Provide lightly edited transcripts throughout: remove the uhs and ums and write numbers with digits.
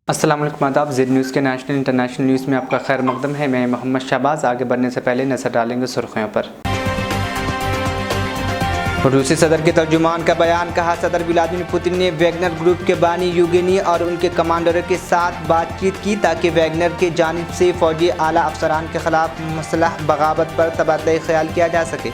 السلام علیکم، آداب۔ زیر نیوز کے نیشنل انٹرنیشنل نیوز میں آپ کا خیر مقدم ہے۔ میں محمد شہباز۔ آگے بڑھنے سے پہلے نظر ڈالیں گے سرخیوں پر۔ روسی صدر کے ترجمان کا بیان، کہا صدر ولادیمیر پوتن نے ویگنر گروپ کے بانی یوگینی اور ان کے کمانڈروں کے ساتھ بات چیت کی تاکہ ویگنر کی جانب سے فوجی اعلیٰ افسران کے خلاف مسلح بغاوت پر تبادلہ خیال کیا جا سکے۔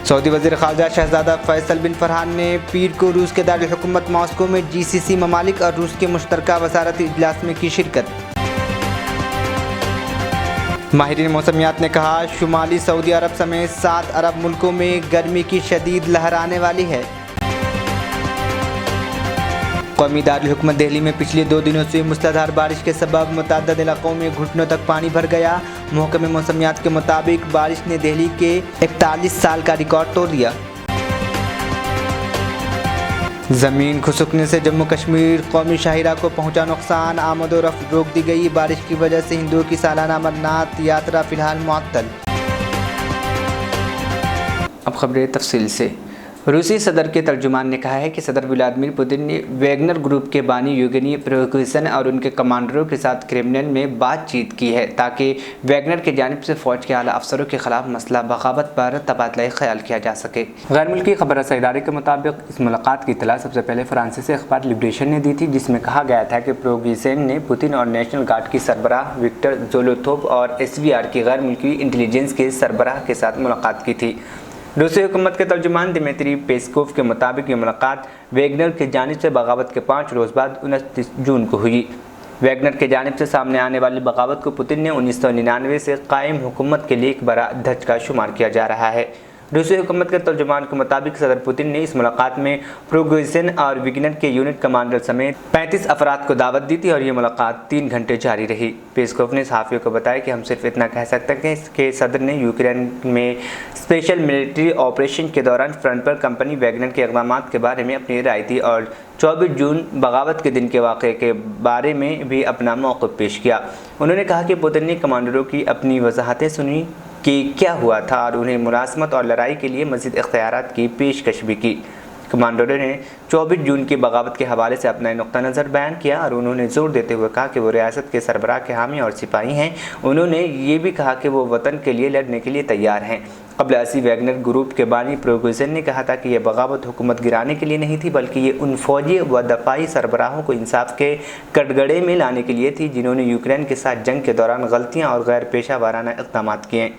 سعودی وزیر خارجہ شہزادہ فیصل بن فرحان نے پیر کو روس کے دارالحکومت ماسکو میں GCC ممالک اور روس کے مشترکہ وزارتی اجلاس میں کی شرکت۔ ماہرین موسمیات نے کہا شمالی سعودی عرب سمیت 7 عرب ملکوں میں گرمی کی شدید لہر آنے والی ہے۔ قومی دارالحکومت دہلی میں پچھلے 2 دنوں سے موسلادھار بارش کے سبب متعدد علاقوں میں گھٹنوں تک پانی بھر گیا۔ محکمہ موسمیات کے مطابق بارش نے دہلی کے 41 سال کا ریکارڈ توڑ دیا۔ زمین کھسکنے سے جموں کشمیر قومی شاہراہ کو پہنچا نقصان، آمد و رفت روک دی گئی۔ بارش کی وجہ سے ہندوؤں کی سالانہ امرناتھ یاترا فی الحال معطل۔ اب خبریں تفصیل سے۔ روسی صدر کے ترجمان نے کہا ہے کہ صدر ولادیمیر پوتن نے ویگنر گروپ کے بانی یوگینی پریگوژن اور ان کے کمانڈروں کے ساتھ کرملن میں بات چیت کی ہے تاکہ ویگنر کی جانب سے فوج کے اعلیٰ افسروں کے خلاف مسلح بغاوت پر تبادلہ خیال کیا جا سکے۔ غیر ملکی خبر رساں ادارے کے مطابق اس ملاقات کی اطلاع سب سے پہلے فرانسیسی اخبار لبریشن نے دی تھی، جس میں کہا گیا تھا کہ پریگوژن نے پوتن اور نیشنل گارڈ کی سربراہ وکٹر زولوتوف اور SVR کی غیر ملکی انٹیلیجنس کے سربراہ کے ساتھ ملاقات کی تھی۔ روسی حکومت کے ترجمان دمیتری پیسکوف کے مطابق یہ ملاقات ویگنر کی جانب سے بغاوت کے 5 روز بعد 29 جون کو ہوئی۔ ویگنر کی جانب سے سامنے آنے والی بغاوت کو پوتن نے 1999 سے قائم حکومت کے لیے ایک بڑا دھچکا شمار کیا جا رہا ہے۔ روسی حکومت کے ترجمان کے مطابق صدر پوتن نے اس ملاقات میں پریگوژن اور ویگنر کے یونٹ کمانڈر سمیت 35 افراد کو دعوت دی تھی اور یہ ملاقات 3 گھنٹے جاری رہی۔ پیسکوف نے صحافیوں کو بتایا کہ ہم صرف اتنا کہہ سکتے ہیں کہ صدر نے یوکرین میں اسپیشل ملٹری آپریشن کے دوران فرنٹ پر کمپنی ویگنر کے اقدامات کے بارے میں اپنی رائے دی اور 24 جون بغاوت کے دن کے واقعے کے بارے میں بھی اپنا موقف پیش کیا۔ انہوں نے کہا کہ پوتن نے کمانڈروں کی اپنی وضاحتیں سنی کہ کیا ہوا تھا اور انہیں ملازمت اور لڑائی کے لیے مزید اختیارات کی پیشکش بھی کی۔ کمانڈروں نے 24 جون کی بغاوت کے حوالے سے اپنا نقطہ نظر بیان کیا اور انہوں نے زور دیتے ہوئے کہا کہ وہ ریاست کے سربراہ کے حامی اور سپاہی ہیں۔ انہوں نے یہ بھی کہا کہ وہ وطن کے لیے لڑنے کے لیے تیار ہیں۔ قبل ازیں ویگنر گروپ کے بانی پریگوژن نے کہا تھا کہ یہ بغاوت حکومت گرانے کے لیے نہیں تھی، بلکہ یہ ان فوجی و دفاعی سربراہوں کو انصاف کے کٹگڑے میں لانے کے لیے تھی جنہوں نے یوکرین کے ساتھ جنگ کے دوران غلطیاں اور غیر پیشہ وارانہ اقدامات کیے۔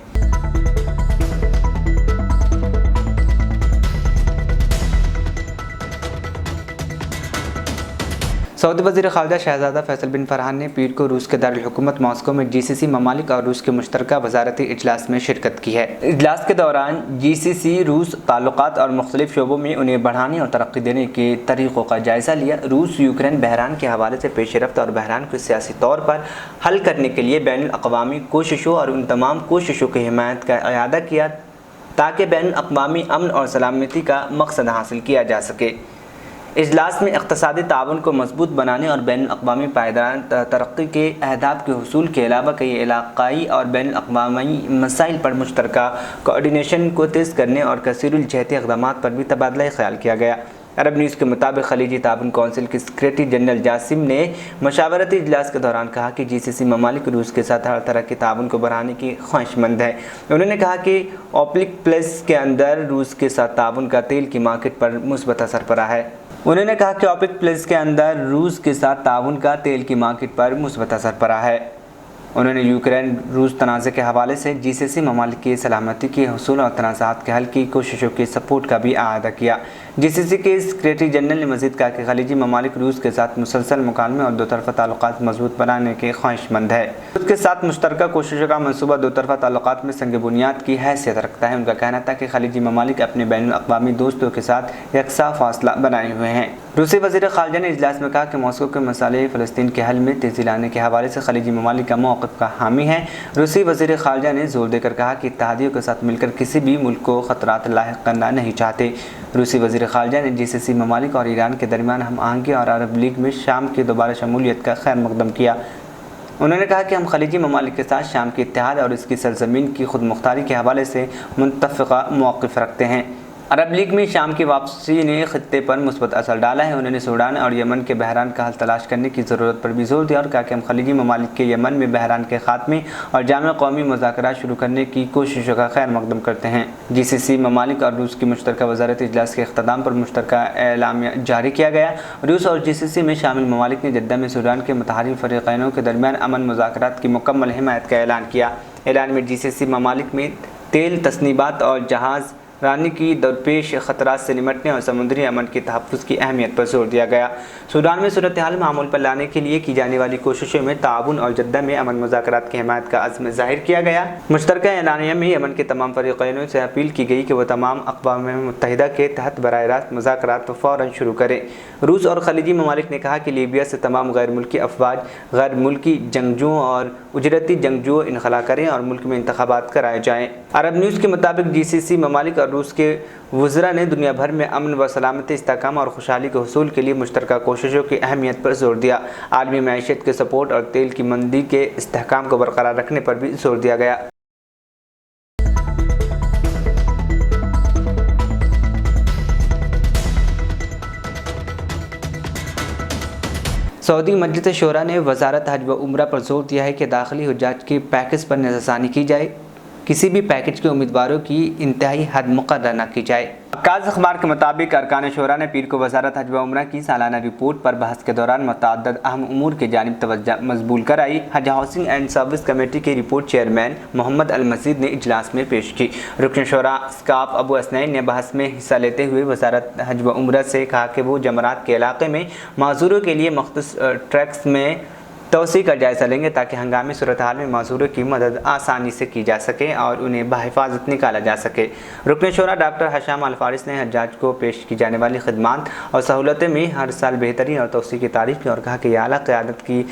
سعودی وزیر خارجہ شہزادہ فیصل بن فرحان نے پیر کو روس کے دارالحکومت ماسکو میں GCC ممالک اور روس کے مشترکہ وزارتی اجلاس میں شرکت کی ہے۔ اجلاس کے دوران GCC روس تعلقات اور مختلف شعبوں میں انہیں بڑھانے اور ترقی دینے کے طریقوں کا جائزہ لیا۔ روس یوکرین بحران کے حوالے سے پیش رفت اور بحران کو سیاسی طور پر حل کرنے کے لیے بین الاقوامی کوششوں اور ان تمام کوششوں کی حمایت کا اعادہ کیا تاکہ بین الاقوامی امن اور سلامتی کا مقصد حاصل کیا جا سکے۔ اجلاس میں اقتصادی تعاون کو مضبوط بنانے اور بین الاقوامی پائیدار ترقی کے اہداف کے حصول کے علاوہ کئی علاقائی اور بین الاقوامی مسائل پر مشترکہ کوآرڈینیشن کو تیز کرنے اور کثیر الجہتی اقدامات پر بھی تبادلہ خیال کیا گیا۔ عرب نیوز کے مطابق خلیجی تعاون کونسل کے سیکریٹری جنرل جاسم نے مشاورتی اجلاس کے دوران کہا کہ GCC ممالک روس کے ساتھ ہر طرح کے تعاون کو بڑھانے کی خواہش مند ہے۔ انہوں نے کہا کہ OPEC+ کے اندر روس کے ساتھ تعاون کا تیل کی مارکیٹ پر مثبت اثر پڑا ہے۔ انہوں نے یوکرین روس تنازع کے حوالے سے GCC ممالک کی سلامتی کے حصول اور تنازعات کے حل کی کوششوں کی سپورٹ کا بھی اعادہ کیا۔ GCC کے سیکریٹری جنرل نے مزید کہا کہ خلیجی ممالک روس کے ساتھ مسلسل مکالمے اور 2 طرفہ تعلقات مضبوط بنانے کے خواہش مند ہے۔ روس کے ساتھ مشترکہ کوششوں کا منصوبہ 2 طرفہ تعلقات میں سنگ بنیاد کی حیثیت رکھتا ہے۔ ان کا کہنا تھا کہ خلیجی ممالک اپنے بین الاقوامی دوستوں کے ساتھ یکساں فاصلہ بنائے ہوئے ہیں۔ روسی وزیر خارجہ نے اجلاس میں کہا کہ ماسکو کے مسئلے فلسطین کے حل میں تیزی لانے کے حوالے سے خلیجی ممالک کا موقف کا حامی ہے۔ روسی وزیر خارجہ نے زور دے کر کہا کہ اتحادیوں کے ساتھ مل کر کسی بھی ملک کو خطرات لاحق کرنا نہیں چاہتے۔ روسی وزیر خارجہ نے GCC ممالک اور ایران کے درمیان ہم آہنگی اور عرب لیگ میں شام کی دوبارہ شمولیت کا خیر مقدم کیا۔ انہوں نے کہا کہ ہم خلیجی ممالک کے ساتھ شام کے اتحاد اور اس کی سرزمین کی خود مختاری کے حوالے سے متفقہ موقف رکھتے ہیں۔ अरब लीग में शाम की वापसी ने खत्ते पर मुस्बत असर डाला है। उन्होंने सूडान और यमन के बहरान का हल तलाश करने की ज़रूरत पर भी जोर दिया और कहा कि हम खलीजी ममालिक के यमन में बहरान के खात्मे और जामे कौमी मुज़ाकरात शुरू करने की कोशिशों का खैर मकदम करते हैं। GCC ममालिक और रूस की मुश्तरका वज़ारती इजलास के अख्ताम पर मुश्तरका एलामिया जारी किया गया। रूस और GCC में शामिल ममालिक ने जद्दा में सूडान के मुतहारिक फ़रीक़ैनों के दरमियान अमन मुज़ाकरात की मुकम्मल हिमायत का ऐलान किया। ऐलान में GCC ममालिक में तेल तस्नीबात और जहाज़ रानी की दरपेश ख़तरात से निमटने और समुद्री अमन के तहफ़्फ़ुज़ की अहमियत पर जोर दिया गया। सूडान में सूरत हाल मामूल पर लाने के लिए की जाने वाली कोशिशों में ताउन और जद्दा में अमन मुज़ाकरात की हिमायत का अज़्म ज़ाहिर किया गया। मुश्तरका एलानिया में यमन के तमाम फ़रीक़ैनों से अपील की गई कि वह तमाम अक़वाम मुत्तहिदा के तहत बराह रास्त मुज़ाकरात फ़ौरन शुरू करें। रूस और खलीजी ममालिक ने कहा कि लीबिया से तमाम गैर मुल्की अफवाज गैर मुल्की जंगजुओं और उजरती जंगजुओं इनखला करें और मुल्क में इंतखाबात कराए जाएँ। अरब न्यूज़ के मुताबिक GCC ममालिक और रूस के वज़रा ने दुनिया भर में अमन व सलामती, इस्तेहकाम और खुशहाली के हुसूल के लिए मुश्तरका कोशिशों की अहमियत पर जोर दिया। आलमी मईशत के सपोर्ट और तेल की मंदी के इस्तेहकाम को बरकरार रखने पर भी जोर दिया गया। सऊदी मजलिस शूरा ने वज़ारत हज व उम्रा पर जोर दिया है कि दाखिली हुज्जाज के पैकेज पर नज़रसानी की जाए, किसी भी पैकेज के उम्मीदवारों की इंतहाई हद मुकर्रर न की जाए। अक्काज़ अखबार के मुताबिक अरकान शूरा ने पीर को वज़ारत हज व उम्रा की सालाना रिपोर्ट पर बहस के दौरान मुतअद्दिद अहम उमूर की जानिब तवज्जो मज़बूल कराई। हज हाउसिंग एंड सर्विस कमेटी की रिपोर्ट चेयरमैन मोहम्मद अल मजीद ने इजलास में पेश की। रुकन शूरा स्काफ अबू असनैन ने बहस में हिस्सा लेते हुए वज़ारत हज व उम्रा से कहा कि वो जमरात के इलाके में माज़ूरों के लिए मख़सूस ट्रैक्स में तोसी का जायज़ा लेंगे ताकि हंगामी सूरत हाल में माज़ूरों की मदद आसानी से की जा सके और उन्हें बहिफाजत निकाला जा सके। रुकन शूरा डॉक्टर हशाम अल फारिस ने हज्जाज को पेश की जाने वाली खिदमात और सहूलतें में हर साल बेहतरी और तोसी की तारीफ़ की और कहा कि यह आला क़यादत की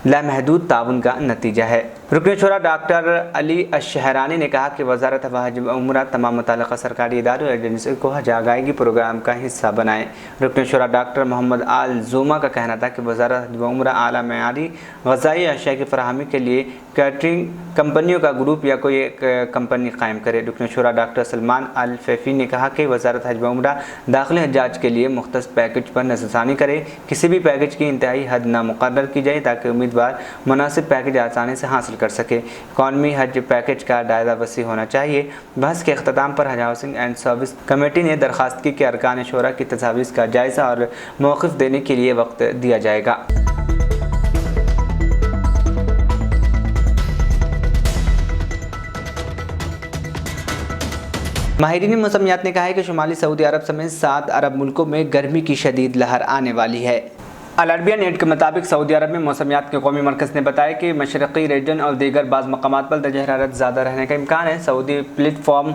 लामहदूद ताउन का नतीजा है। रुकन शूरा डॉक्टर अली अशहरानी ने कहा कि वज़ारत हज व उम्रा तमाम मुतल्लिक़ा सरकारी इदारों और एजेंसियों को हज आगाही प्रोग्राम का हिस्सा बनाएं। रुकन शूरा डॉक्टर मोहम्मद आल ज़ुमा का कहना था कि वज़ारत हज व उम्रा आला मेयारी ग़ज़ाई अशिया की फ़राहमी के लिए कैटरिंग कंपनियों का ग्रुप या कोई एक कंपनी कायम करे। रुकन शूरा डॉक्टर सलमान अल फैफ़ी ने कहा कि वज़ारत हज व उम्रा दाखिली हज्जाज के लिए मुख्तस पैकेज पर नज़रसानी करे, किसी भी पैकेज की इंतहाई हद न मुक़र्रर की जाए ताकि उम्मीदवार मुनासिब पैकेज आसानी से हासिल कर सके। इकॉनमी हज पैकेज का दायरा वसी होना चाहिए। बहस के अख्ताम पर हज हाउसिंग एंड सर्विस कमेटी ने दरख्वास्त की कि अरकान शूरा की तजावीज़ का जायज़ा और मौक़िफ़ देने के लिए वक्त दिया जाएगा। माहिरीन मौसमियात ने कहा है कि शुमाली सऊदी अरब समेत 7 अरब मुल्कों में गर्मी की शदीद लहर आने वाली है। अल अरबिया नेट के मुताबिक सऊदी अरब में मौसमियात के कौमी मरकज़ ने बताया कि मशरक़ी रीजन और दीगर बाज़ मकामात पर दर्जा हरारत ज़्यादा रहने का इम्कान है। सऊदी प्लेटफॉर्म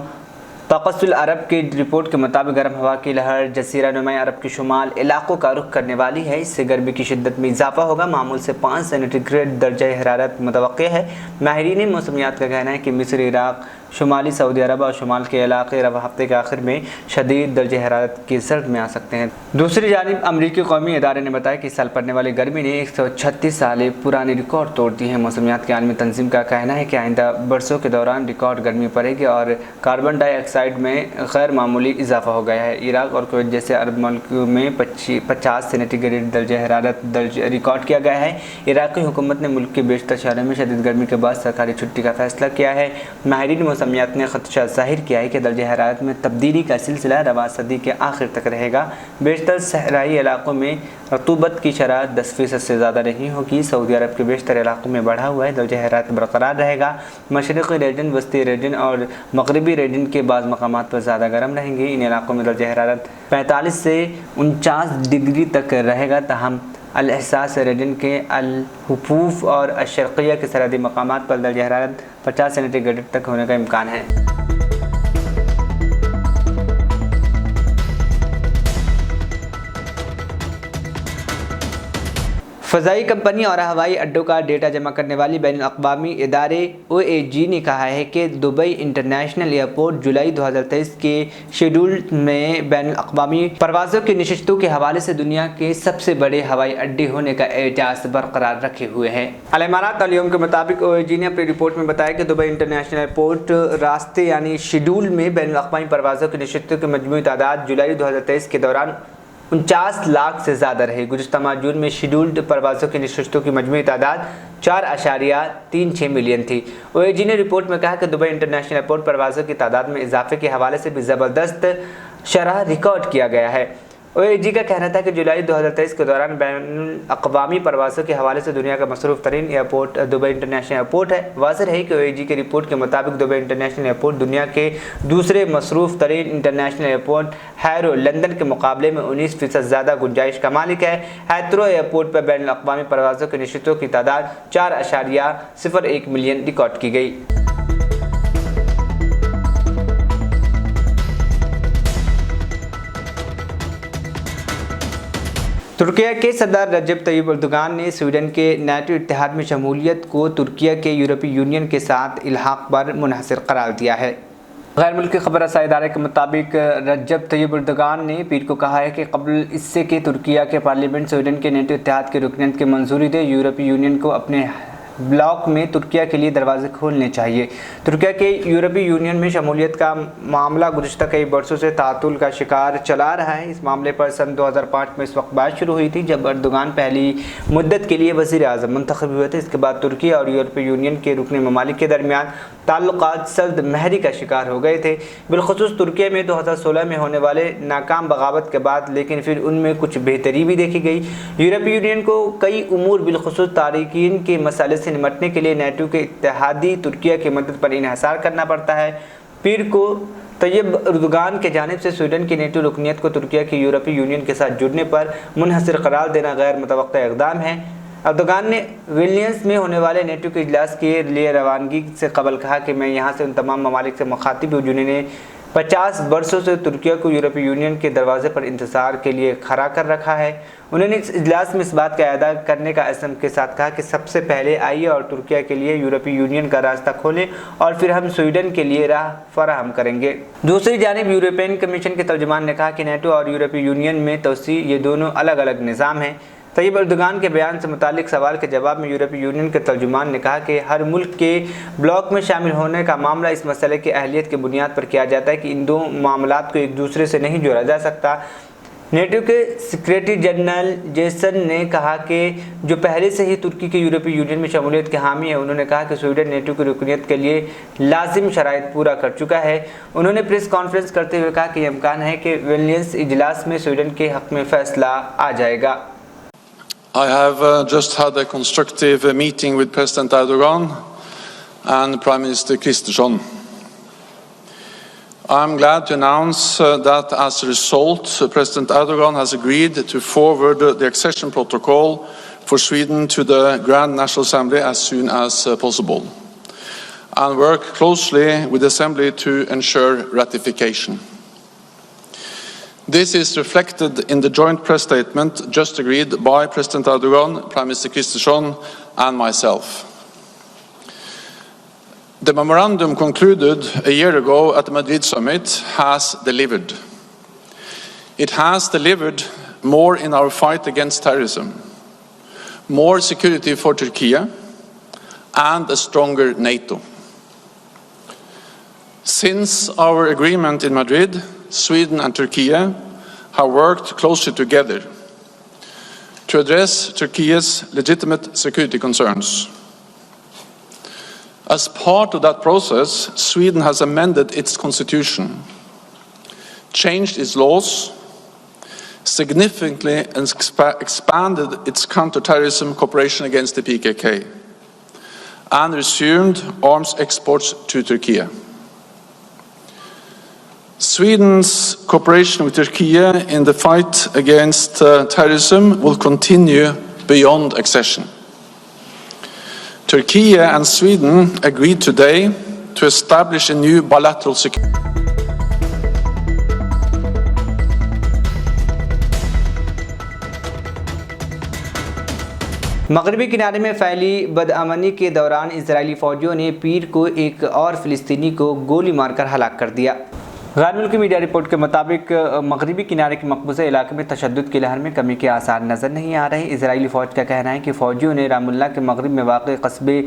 तक़स्सुल अरब की रिपोर्ट के मुताबिक गर्म हवा की लहर जज़ीरा नुमा अरब के शुमाल इलाकों का रुख करने वाली है। इससे गर्मी की शिद्दत में इजाफा होगा। मामूल से 5 सेंटीग्रेड दर्जा हरारत मुतवक्के है। माहिरीन मौसमियात का कहना है कि मिस्र, इराक़, शुमाली सऊदी अरब और शुमाल के इलाके रवा हफ्ते के आखिर में शदीद दर्जा हरारत की सर्द में आ सकते हैं। दूसरी जानिब अमरीकी कौमी इदारे ने बताया कि इस साल पड़ने वाली गर्मी ने 136 साल पुराने रिकॉर्ड तोड़ दिए हैं। मौसमियात की आलमी तंजीम का कहना है कि आइंदा बरसों के दौरान रिकॉर्ड गर्मी पड़ेगी और कार्बन डाइऑक्साइड में गैर मामूली इजाफा हो गया है। इराक़ और कुवैत जैसे अरब मुल्कों में 50 सेंटीग्रेड दर्जा हरारत दर्ज रिकॉर्ड किया गया है। इराक़ी हुकूमत ने मुल्क के बेशतर शहरों में शदीद गर्मी के बाद सरकारी छुट्टी का फैसला किया है। माहिरीन मौसमियात ने खदशा ज़ाहिर किया है कि दर्जा हरारत में तब्दीली का सिलसिला रवा सदी के आखिर तक रहेगा। बेशतर सहराई इलाकों में रतूबत की शरह 10% से ज़्यादा नहीं होगी। सऊदी अरब के बेशतर इलाकों में बढ़ा हुआ है दर्जा हरारत बरकरार रहेगा। मशरक़ी रीजन, वस्ती रीजन और मगरबी रीजन के बाज़ मकामात पर ज़्यादा गर्म रहेंगे। इन इलाकों में दर्जा हरारत 45 से 49 डिग्री तक रहेगा। तहम अल एहसास रीजन के अल हुफूफ और अशरक़िया के सरहदी मकामात पर दर्जा हरारत 50 सेंटीग्रेड तक होने का इम्कान है। فضائی کمپنی اور ہوائی اڈوں کا ڈیٹا جمع کرنے والی بین الاقوامی ادارے OAG نے کہا ہے کہ دبئی انٹرنیشنل ایئرپورٹ جولائی 2023 کے شیڈول میں بین الاقوامی پروازوں کی نشستوں کے حوالے سے دنیا کے سب سے بڑے ہوائی اڈے ہونے کا اعزاز برقرار رکھے ہوئے ہیں۔ الامارات اليوم کے مطابق OAG نے اپنی رپورٹ میں بتایا کہ دبئی انٹرنیشنل ایئرپورٹ راستے یعنی شیڈول میں بین الاقوامی پروازوں کی نشستوں کی مجموعی تعداد جولائی 2023 کے دوران 49 لاکھ سے زیادہ رہی۔ گزشتہ ماہ جون میں شیڈولڈ پروازوں کی نشستوں کی مجموعی تعداد 4.36 ملین تھی۔ OAG نے رپورٹ میں کہا کہ دبئی انٹرنیشنل ایئرپورٹ پروازوں کی تعداد میں اضافے کے حوالے سے بھی زبردست شرح ریکارڈ کیا گیا ہے۔ OAG کا کہنا تھا کہ جولائی 2023 کے دوران بین الاقوامی پروازوں کے حوالے سے دنیا کا مصروف ترین ایئرپورٹ دبئی انٹرنیشنل ایئرپورٹ ہے۔ واضح ہے کہ OAG کی رپورٹ کے مطابق دبئی انٹرنیشنل ایئرپورٹ دنیا کے دوسرے مصروف ترین انٹرنیشنل ایئرپورٹ ہیتھرو لندن کے مقابلے میں 19% زیادہ گنجائش کا مالک ہے۔ ہیتھرو ایئرپورٹ پر بین الاقوامی پروازوں کی نشستوں کی تعداد 4.01 ملین ریکارڈ کی گئی۔ ترکیہ کے صدر رجب طیب اردوغان نے سویڈن کے نیٹو اتحاد میں شمولیت کو ترکیہ کے یورپی یونین کے ساتھ الحاق پر منحصر قرار دیا ہے۔ غیر ملکی خبر رسائی ادارے کے مطابق رجب طیب اردوغان نے پیر کو کہا ہے کہ قبل اس سے کہ ترکیہ کے پارلیمنٹ سویڈن کے نیٹو اتحاد کی رکنیت کی منظوری دے، یورپی یونین کو اپنے بلاک میں ترکیہ کے لیے دروازے کھولنے چاہیے۔ ترکیہ کے یورپی یونین میں شمولیت کا معاملہ گزشتہ کئی برسوں سے تعطل کا شکار چلا رہا ہے۔ اس معاملے پر سن 2005 میں اس وقت بات شروع ہوئی تھی جب اردوغان پہلی مدت کے لیے وزیر اعظم منتخب ہوئے تھے۔ اس کے بعد ترکیہ اور یورپی یونین کے رکن ممالک کے درمیان تعلقات سرد مہری کا شکار ہو گئے تھے، بالخصوص ترکیہ میں 2016 میں ہونے والے ناکام بغاوت کے بعد، لیکن پھر ان میں کچھ بہتری بھی دیکھی گئی۔ یورپی یونین کو کئی امور بالخصوص تارکین کے مسئلے سے نمٹنے کے لیے نیٹو کے اتحادی ترکیہ کی مدد پر انحصار کرنا پڑتا ہے۔ پیر کو طیب اردوغان کی جانب سے سویڈن کی نیٹو رکنیت کو ترکیہ کی یورپی یونین کے ساتھ جڑنے پر منحصر قرار دینا غیر متوقع اقدام ہے۔ اردوغان نے ویلنیوس میں ہونے والے نیٹو کے اجلاس کے لیے روانگی سے قبل کہا کہ میں یہاں سے ان تمام ممالک سے مخاطب ہوں جنہوں نے 50 برسوں سے ترکیہ کو یورپی یونین کے دروازے پر انتظار کے لیے کھڑا کر رکھا ہے۔ انہوں نے اس اجلاس میں اس بات کا اعادہ کرنے کا عزم کے ساتھ کہا کہ سب سے پہلے آئیے اور ترکیہ کے لیے یورپی یونین کا راستہ کھولیں اور پھر ہم سویڈن کے لیے راہ فراہم کریں گے۔ دوسری جانب یورپین کمیشن کے ترجمان نے کہا کہ نیٹو اور یورپی یونین میں توسیع یہ دونوں الگ الگ نظام ہیں۔ طیب اردوغان کے بیان سے متعلق سوال کے جواب میں یورپی یونین کے ترجمان نے کہا کہ ہر ملک کے بلاک میں شامل ہونے کا معاملہ اس مسئلے کی اہلیت کی بنیاد پر کیا جاتا ہے کہ ان دو معاملات کو ایک دوسرے سے نہیں جوڑا جا سکتا۔ نیٹو کے سیکریٹری جنرل جیسن نے کہا کہ جو پہلے سے ہی ترکی کے یورپی یونین میں شمولیت کے حامی ہیں، انہوں نے کہا کہ سویڈن نیٹو کی رکنیت کے لیے لازم شرائط پورا کر چکا ہے۔ انہوں نے پریس کانفرنس کرتے ہوئے کہا کہ یہ امکان ہے کہ ویلنیوس اجلاس میں سویڈن کے حق میں فیصلہ آ جائے گا۔ I have just had a constructive meeting with President Erdogan and Prime Minister Kristersson. I am glad to announce that as a result, President Erdogan has agreed to forward the accession protocol for Sweden to the Grand National Assembly as soon as possible, and work closely with the Assembly to ensure ratification. This is reflected in the joint press statement just agreed by President Erdogan, Prime Minister Kristersson and myself. The memorandum concluded a year ago at the Madrid summit has delivered. It has delivered more in our fight against terrorism, more security for Turkey, and a stronger NATO. Since our agreement in Madrid, Sweden and Turkey have worked closely together to address Turkey's legitimate security concerns. As part of that process, Sweden has amended its constitution, changed its laws, significantly expanded its counter-terrorism cooperation against the PKK, and resumed arms exports to Turkey. Sweden's cooperation with Turkey in the fight against terrorism will continue beyond accession. Turkey and Sweden agreed today to establish a new bilateral security मगरबी किनारे में फैली बदअमनी के दौरान Israeli फ़ौजियों ने पीर को एक और फ़िलिस्तीनी को गोली मारकर हलाक कर दिया। गैर मुल्की मीडिया रिपोर्ट के मुताबिक मगरबी किनारे के मकबूजा इलाके में तशद्दुद की लहर में कमी के आसार नज़र नहीं आ रहे। इजरायली फ़ौज का कहना है कि फ़ौजियों ने रामुल्ला के मगरब में वाक़ कस्बे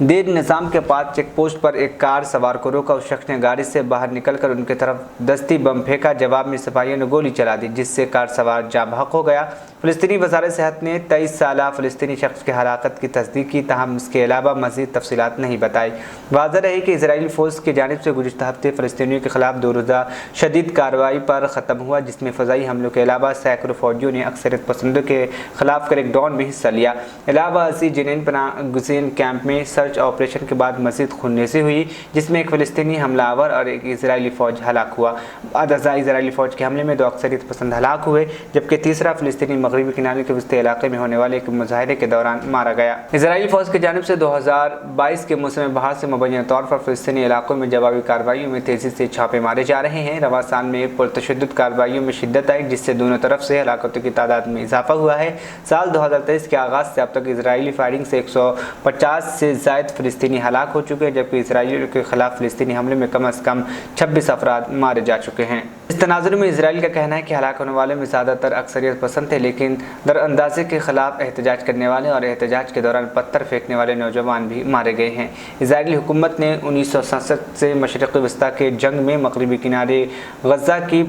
देर निज़ाम के पास चेक पोस्ट पर एक कार सवार को रोका। उस शख्स ने गाड़ी से बाहर निकलकर उनकी तरफ दस्ती बम फेंका। जवाब में सिपाहियों ने गोली चला दी, जिससे कार सवार जाँ बहक हो गया। फ़िलिस्तीनी वज़ारत सेहत ने 23 साला फ़िलिस्तीनी शख्स की हलाकत की तस्दीक की, ताहम इसके अलावा मज़ीद तफसीलात नहीं बताई। वाज़ह रही कि इजरायली फ़ौज की जानिब से गुज़िश्ता हफ्ते फ़िलिस्तीनियों के खिलाफ 2 रोज़ा शदीद कार्रवाई पर ख़त्म हुआ, जिसमें फ़ज़ाई हमलों के अलावा सैकड़ों फ़ौजियों ने अक्सरियत पसंदों के खिलाफ क्रैकडाउन में हिस्सा लिया। अलावा असी जिनेन पनाह गुज़ीन कैंप में सर्च ऑपरेशन के बाद मज़ीद खूनरेज़ी हुई, जिसमें एक फ़िलिस्तीनी हमलावर और एक इजरायली फ़ौज हलाक हुआ। बाद इजरायली फ़ौज के हमले में 2 अक्सरियत पसंद हलाक हुए, जबकि तीसरा फ़िलिस्तीनी मगरबी किनारे के वस्ती इलाके में होने वाले एक मुजाहरे के दौरान मारा गया। इजरायली फ़ौज की जानिब से 2022 के मौसम बहार से मुबैना तौर पर फ़िलिस्तीनी इलाकों में जवाबी कार्रवाइयों में तेज़ी से छापे मारे जा रहे हैं। रवा साल में पुरतशद्दुद कार्रवाइयों में शिद्दत आई, जिससे दोनों तरफ से हलाकतों की तादाद में इजाफा हुआ है। साल 2023 के आगाज़ से अब तक इजरायली फायरिंग से 150 से ज़ायद फ़िलिस्तीनी हलाक हो चुके हैं, जबकि इजराइलियों के खिलाफ फ़िलिस्तीनी हमले में कम अज़ कम 26 अफराद मारे जा चुके हैं। इस तनाज़ुर में इजराइल का कहना है कि हलाक होने वाले में ज़्यादातर अक्सरियत पसंद थे, लेकिन दरअंदाज़ी के खिलाफ एहतजाज करने वाले और एहतजाज के दौरान पत्थर फेंकने वाले नौजवान भी मारे गए हैं। इजरायली हुकूमत ने 1967 से मशरिक़ी वस्ता के जंग में मगरबी किनारे गज़ा की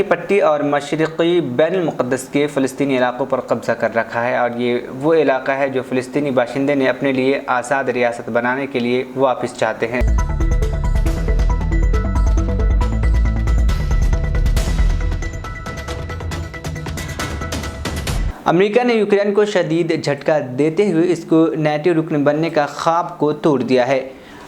पट्टी और मशरिक़ी बैनुल मुक़द्दस के फ़िलिस्तीनी इलाक़ों पर कब्ज़ा कर रखा है, और ये वो इलाका है जो फ़िलिस्तीनी बाशिंदे ने अपने लिए आज़ाद रियासत बनाने के लिए वापस चाहते हैं। अमेरिका ने यूक्रेन को शदीद झटका देते हुए इसको नेटो रुकन बनने का ख्वाब को तोड़ दिया है।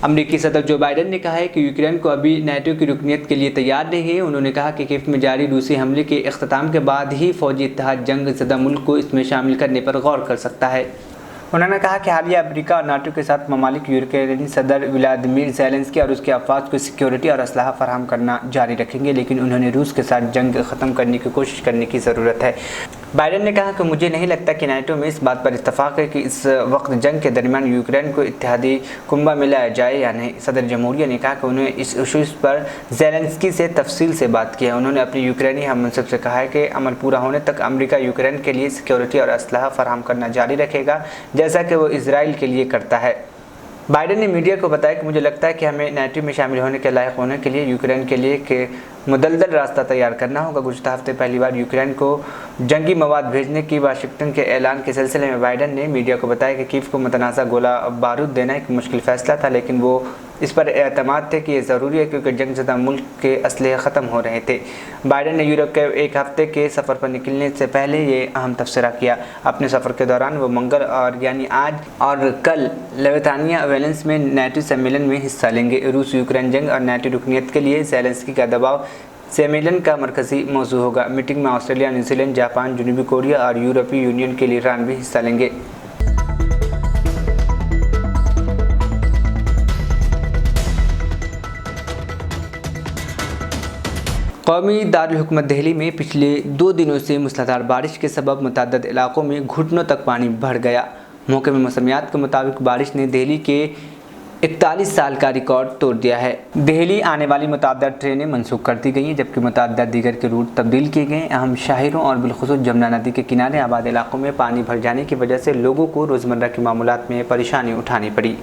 अमेरिकी सदर जो बाइडन ने कहा है कि यूक्रेन को अभी नेटो की रुकनीत के लिए तैयार नहीं है। उन्होंने कहा कि कीव में जारी रूसी हमले के इख्तिताम के बाद ही फ़ौजी इत्तेहाद जंग ज़दा मुल्क को इसमें शामिल करने पर गौर कर सकता है। उन्होंने कहा कि हालिया अमेरिका और नाटो के साथ ममालिक यूक्रेनी सदर व्लादिमीर ज़ेलेंस्की और उसके अफवाज को सिक्योरिटी और असलाह फराहम करना जारी रखेंगे, लेकिन उन्होंने रूस के साथ जंग ख़त्म करने की कोशिश करने की ज़रूरत है। बाइडन ने कहा कि मुझे नहीं लगता कि नाटो में इस बात पर इत्तफाक है कि इस वक्त जंग के दरमियान यूक्रेन को इत्तेहादी कुंबा मिलाया जाए या नहीं। सदर जमहूरिया ने कहा कि उन्होंने इस इशूज़ पर ज़ेलेंस्की से तफसील से बात की है। उन्होंने अपने यूक्रेनी हममनसब से कहा है कि अमल पूरा होने तक अमेरिका यूक्रेन के लिए सिक्योरिटी और असलाह फराहम करना जारी रखेगा, जैसा कि वो इजराइल के लिए करता है। बाइडन ने मीडिया को बताया कि मुझे लगता है कि हमें नेटो में शामिल होने के लायक होने के लिए यूक्रेन के लिए के मुदल्दल रास्ता तैयार करना होगा। गुज़श्ता हफ्ते पहली बार यूक्रेन को जंगी मवाद भेजने की वाशिंगटन के ऐलान के सिलसिले में बाइडन ने मीडिया को बताया कि कीव को मुतनाज़ा गोला बारूद देना एक मुश्किल फ़ैसला था, लेकिन वो इस पर एतमाद थे कि ये ज़रूरी है क्योंकि जंग ज़दा मुल्क के असलहे ख़त्म हो रहे थे। बाइडन ने यूरोप के एक हफ़्ते के सफ़र पर निकलने से पहले ये अहम तबसरा किया। अपने सफ़र के दौरान वो मंगल और यानी आज और कल लिथुआनिया वेलेंस में नेटो सम्मेलन में हिस्सा लेंगे। रूस यूक्रेन जंग और नेटो रुकनीत के लिए ज़ेलेंस्की का दबाव सम्मेलन का मरकज़ी मौजू होगा। मीटिंग में ऑस्ट्रेलिया, न्यूजीलैंड, जापान, जनूबी कोरिया और यूरोपीय यूनियन के लीडरान भी हिस्सा लेंगे। कौमी दारुल हुकूमत दिल्ली में पिछले 2 दिनों से मूसलाधार बारिश के सबब मुतअद्दिद इलाकों में घुटनों तक पानी भर गया। महकमे मौसमियात के मुताबिक बारिश ने दिल्ली के 41 साल का रिकॉर्ड तोड़ दिया है। दिल्ली आने वाली मुतअद्दिद ट्रेनें मनसूख कर दी गई हैं, जबकि मुतअद्दिद दीगर के रूट तब्दील किए गए। अहम शहरों और बिलखुसूस जमुना नदी के किनारे आबाद इलाकों में पानी भर जाने की वजह से लोगों को रोज़मर्रा के मामूलात में परेशानी उठानी पड़ी।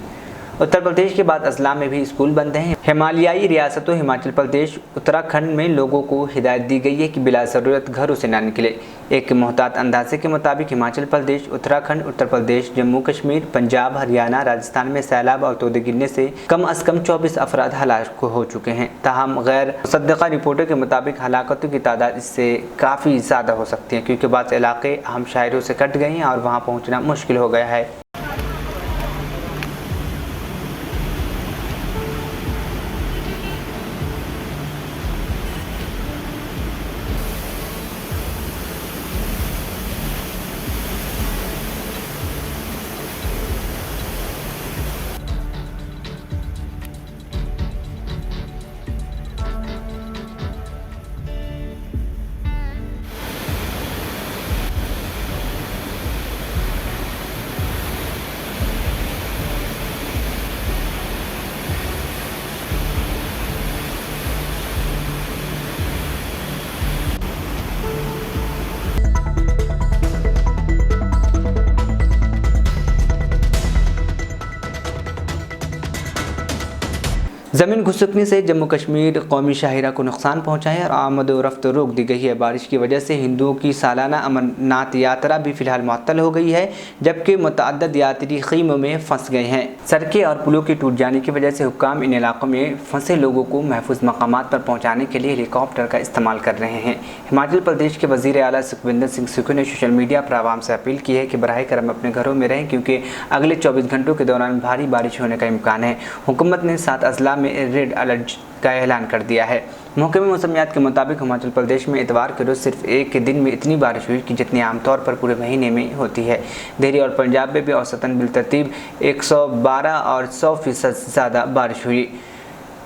उत्तर प्रदेश के बाद असलाम में भी स्कूल बंद हैं। हिमालयाई रियासतों हिमाचल प्रदेश, उत्तराखंड में लोगों को हिदायत दी गई है कि बिला ज़रूरत घरों से ना निकले। एक मोहतात अंदाजे के मुताबिक हिमाचल प्रदेश, उत्तराखंड, उत्तर प्रदेश, जम्मू कश्मीर, पंजाब, हरियाणा, राजस्थान में सैलाब और तोदे गिरने से कम अज़ कम 24 अफराद हलाक हो चुके हैं। ताहम गैर मुसद्दक़ा रिपोर्टों के मुताबिक हलाकतों की तादाद इससे काफ़ी ज़्यादा हो सकती है, क्योंकि बाज़ इलाके अहम शहरों से कट गए हैं और वहाँ पहुँचना मुश्किल हो गया है। ज़मीन खुसकने से जम्मू कश्मीर कौमी शाहिरा को नुकसान पहुंचा है और आमद व रफ्त रोक दी गई है। बारिश की वजह से हिंदुओं की सालाना अमरनाथ यात्रा भी फिलहाल मुअत्तल हो गई है, जबकि मुतअद्दिद यात्री खीमों में फंस गए हैं। सड़कें और पुलों के टूट जाने की वजह से हुक्काम इन इलाकों में फंसे लोगों को महफूज मकामात पर पहुँचाने के लिए हेलीकॉप्टर का इस्तेमाल कर रहे हैं। हिमाचल प्रदेश के वज़ीर आला सुखविंदर सिंह सुक्खू ने सोशल मीडिया पर आवाम से अपील की है कि बराह करम अपने घरों में रहें, क्योंकि अगले 24 घंटों के दौरान भारी बारिश होने का इम्कान है। हुकूमत ने 7 अजला में रेड अलर्ट का ऐलान कर दिया है। महकमे मौसमियात के मुताबिक हिमाचल प्रदेश में इतवार के रोज़ सिर्फ एक दिन में इतनी बारिश हुई कि जितनी आमतौर पर पूरे महीने में होती है। दिल्ली और पंजाब में भी औसतन बिलतरतीब 112 और 100% ज़्यादा बारिश हुई।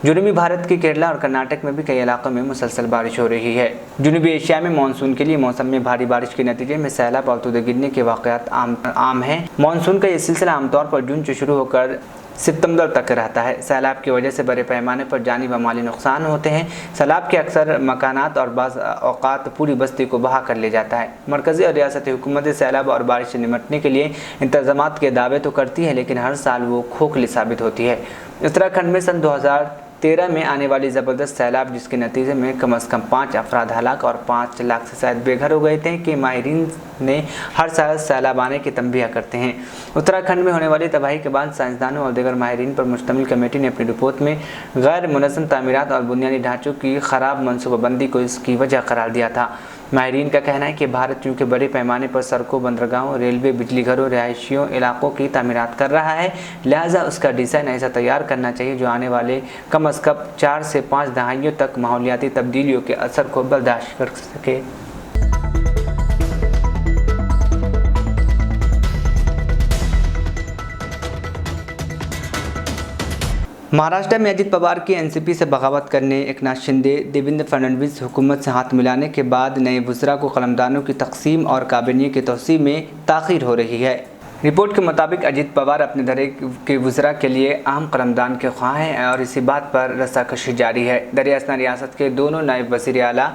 जनूबी भारत के केरला और कर्नाटक में भी कई इलाकों में मुसलसल बारिश हो रही है। जनूबी एशिया में मानसून के लिए मौसम में भारी बारिश के नतीजे में सैलाब और आलूदगी गिरने के वाक़यात आम हैं। मानसून का ये सिलसिला आमतौर पर जून से शुरू होकर सितंबर तक रहता है। सैलाब की वजह से बड़े पैमाने पर जानी व माली नुकसान होते हैं। सैलाब के अक्सर मकानात और बाज़ औक़ात पूरी बस्ती को बहा कर ले जाता है। मरकज़ी और रियासती हुकूमतें सैलाब और बारिश से निपटने के लिए इंतज़ामात के दावे तो करती है, लेकिन हर साल वो खोखली साबित होती है। उत्तराखंड में सन 2013 में आने वाली ज़बरदस्त सैलाब, जिसके नतीजे में कम से कम 5 अफराद हलाक और 5 लाख से शायद बेघर हो गए थे, कि माहिरीन ने हर साल सैलाब आने की तंबीह करते हैं। उत्तराखंड में होने वाली तबाही के बाद साइंसदानों और दीगर माहिरीन पर मुश्तमिल कमेटी ने अपनी रिपोर्ट में गैर मुनज़्ज़म तामीरात और बुनियादी ढांचों की ख़राब मनसूबाबंदी को इसकी वजह करार दिया था। माहिरीन का कहना है कि भारत चूँकि बड़े पैमाने पर सड़कों, बंदरगाहों, रेलवे, बिजली घरों, रिहायशियों इलाकों की तामीरात कर रहा है, लिहाजा उसका डिज़ाइन ऐसा तैयार करना चाहिए जो आने वाले कम अज़ कम 4 से 5 दहाइयों तक माहौलियाती तब्दीलियों के असर को बर्दाश्त कर सके। महाराष्ट्र में अजित पवार की एनसीपी से बगावत करने एकनाथ शिंदे, देवेंद्र फडणवीस हुकूमत से हाथ मिलाने के बाद नए वज़रा को कलमदानों की तकसीम और काबिने की तौसीह में ताख़ीर हो रही है। रिपोर्ट के मुताबिक अजित पवार अपने धड़े के वज़रा के लिए अहम कलमदान के ख्वाह हैं और इसी बात पर रस्साकशी जारी है। दरियासना रियासत के दोनों नायब वज़ीर आला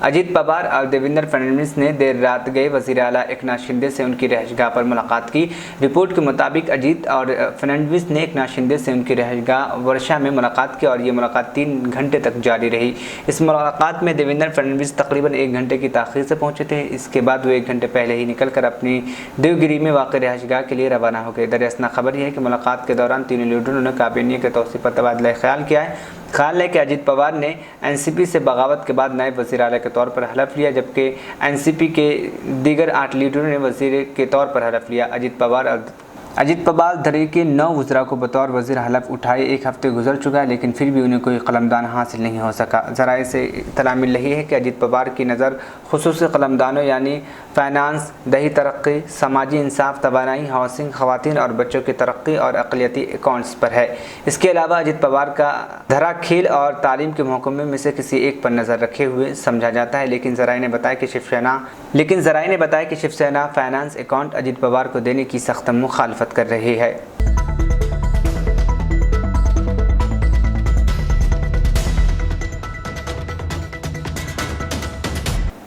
अजित पवार और देवेंद्र फडणवीस ने देर रात गए वज़ीर आला एकनाथ शिंदे से उनकी रहायशगाह पर मुलाकात की। रिपोर्ट के मुताबिक अजित और फडणवीस ने एकनाथ शिंदे से उनकी रहायशगाह वर्षा में मुलाकात की और ये मुलाकात 3 घंटे तक जारी रही। इस मुलाकात में देवेंद्र फडणवीस तकरीबन 1 घंटे की ताख़ीर से पहुंचे थे। इसके बाद वो 1 घंटे पहले ही निकलकर अपनी देवगिरी में वाक़ रहायशगाह के लिए रवाना हो गए। दरियासना खबर यह है कि मुलाकात के दौरान तीनों लीडरों ने काबिने के तौसीह पर तबादला ख्याल किया है। ख्याल है कि अजित पवार ने एनसीपी से बगावत के बाद नायब वज़ीर आला के तौर पर हलफ लिया, जबकि एनसीपी के दीगर 8 लीडरों ने वज़ीर के तौर पर हलफ लिया। अजित पवार धड़े के 9 वज़रा को बतौर वज़ीर हलफ उठाए 1 हफ्ते गुजर चुका है, लेकिन फिर भी उन्हें कोई कलमदान हासिल नहीं हो सका। ज़राए से इत्तला मिल रही है कि अजित पवार की नज़र खुसूसी कलमदानों यानी फाइनेंस, दही तरक्की, समाजी इंसाफ, तवानाई, हाउसिंग, ख़वातीन और बच्चों की तरक्की और अक़लियती अकाउंट्स पर है। इसके अलावा अजित पवार का धरा खेल और तालीम के महकमे में से किसी एक पर नज़र रखे हुए समझा जाता है, लेकिन ज़राए ने बताया कि शिवसेना फाइनेंस अकाउंट अजित पवार को देने की सख्त मुखालफत कर रही है।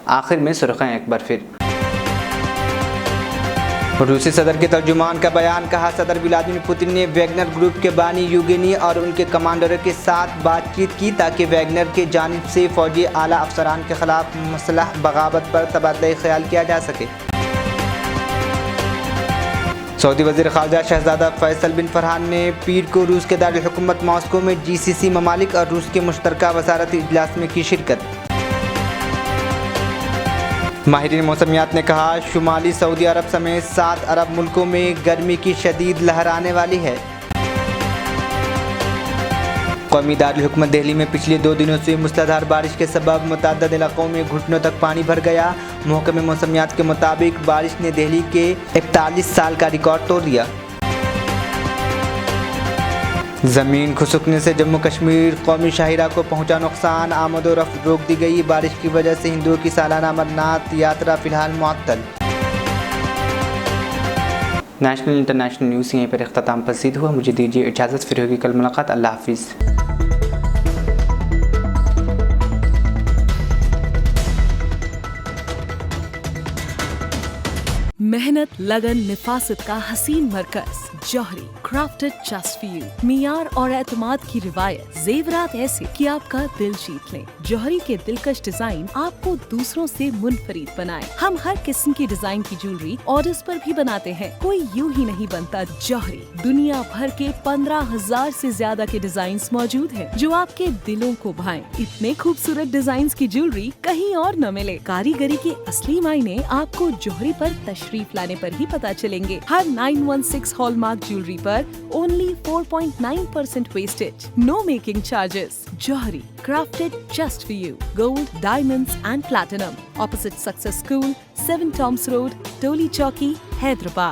आखिर में सुर्खियां एक बार फिर। रूसी सदर के तर्जुमान का बयान, कहा सदर व्लादिमीर पुतिन ने वैगनर ग्रुप के बानी युगेनी और उनके कमांडरों के साथ बातचीत की ताकि वैगनर के जानिब से फौजी आला अफसरान के खिलाफ मुसलह बगावत पर तबादला ख्याल किया जा सके। सऊदी वज़ीर ख़ारजा शहज़ादा फैसल बिन फरहान ने पीर को रूस के दारुल हुकूमत मॉस्को में जीसीसी ममालिक और रूस के मुश्तरका वज़ारती इजलास में की शिरकत। माहिरीन मौसमियात ने कहा, शुमाली सऊदी अरब समेत 7 अरब मुल्कों में गर्मी की शदीद लहर आने वाली है। कौमी दारुल हुकूमत दिल्ली में पिछले 2 दिनों से मूसलाधार बारिश के सबब मुतअद्दिद इलाकों में घुटनों तक पानी भर गया। महकमे मौसमियात के मुताबिक बारिश ने दिल्ली के 41 साल का रिकॉर्ड तोड़ दिया। ज़मीन खुसकने से जम्मू कश्मीर कौमी शाहिरा को पहुंचा नुकसान, आमद व रफ्त रोक दी गई। बारिश की वजह से हिंदुओं की सालाना अमरनाथ यात्रा फिलहाल मुअत्तल। नेशनल इंटरनेशनल न्यूज़ यहीं पर इख्तिताम पसीद हुआ। मुझे दीजिए इजाज़त, फिर होगी कल मुलाकात। अल्लाह हाफिज़। मेहनत, लगन, निफासत का हसीन मरकज जौहरी, क्राफ्टेड जस्ट फॉर यू। मियार और एतमाद की रिवायत, जेवरात ऐसे कि आपका दिल जीत लें। जौहरी के दिलकश डिजाइन आपको दूसरों से मुनफरिद बनाए। हम हर किस्म की डिजाइन की ज्वेलरी ऑर्डर्स पर भी बनाते हैं, कोई यूं ही नहीं बनता। जौहरी दुनिया भर के 15,000 से ज्यादा के डिजाइन मौजूद हैं जो आपके दिलों को भाएं। इतने खूबसूरत डिजाइन की ज्वेलरी कहीं और न मिले। कारीगरी के असली मायने आपको जौहरी पर तशरीफ लाने पर ही पता चलेंगे। हर 916 हॉलमार्क ज्वेलरी पर only 4.9% wastage, no making charges. जौहरी, crafted just for you. Gold, diamonds and platinum. Opposite Success School, 7 Toms Road, Toli Chowki, Hyderabad.